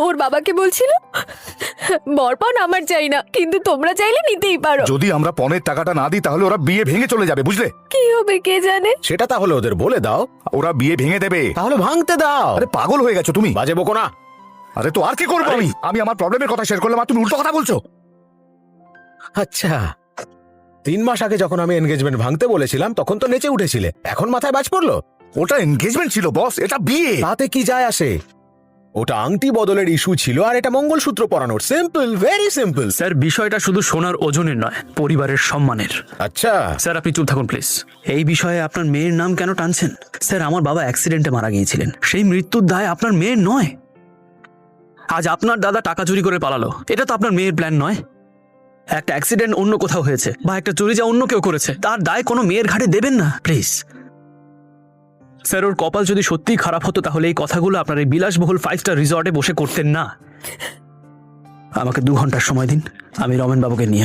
ওর বাবাকে বলছিল বরপণ আমার চাই না, কিন্তু তোমরা চাইলে নিতেই পারো। যদি আমরা পণের টাকাটা না দিই তাহলে ওরা বিয়ে ভেঙে চলে যাবে, বুঝলে? কি হবে কে জানে। সেটা তাহলে ওদের বলে দাও। ওরা বিয়ে ভেঙে দেবে। তাহলে ভাঙতে দাও। আরে পাগল হয়ে গেছো তুমি? বাজে বকো না। আরে তো আর কি করবো আমি? আমি আমার প্রবলেমের কথা শেয়ার করলাম আর তুমি উল্টো কথা বলছো। আচ্ছা, 3 মাস আগে যখন আমি এনগেজমেন্ট ভাঙতে বলেছিলাম তখন তো নেচে উঠেছিলে, এখন মাথায় বাজ পড়লো? ওটা এনগেজমেন্ট ছিল বস, এটা বিয়ে। তাতে কি যায় আসে? ওটা আংটি বদলের ইস্যু ছিল আর এটা মঙ্গলসূত্র পরানোর। Simple, very simple. স্যার, বিষয়টা শুধু সোনার ওজনের নয়, পরিবারের সম্মানের। আচ্ছা, স্যার আপনি চুপ থাকুন প্লিজ। এই বিষয়ে আপনার মেয়ের নাম কেন টানছেন? স্যার, আমার বাবা অ্যাক্সিডেন্টে মারা গিয়েছিলেন, সেই মৃত্যুর দায় আপনার মেয়ের নয়। আজ আপনার দাদা টাকা চুরি করে পালালো, এটা তো আপনার মেয়ের প্ল্যান নয়। একটা অ্যাক্সিডেন্ট অন্য কোথাও হয়েছে বা একটা চুরি যা অন্য কেউ করেছে, তার দায় কোনো মেয়ের ঘাড়ে দেবেন না প্লিজ। স্যার, ওর কপাল যদি সত্যিই খারাপ হতো তাহলে এই কথাগুলো আপনার এই বিলাসবহুল 5 স্টার রিসর্টে বসে করতেন না। আমাকে 2 ঘন্টার সময় দিন, আমি রমেন বাবুকে নিয়ে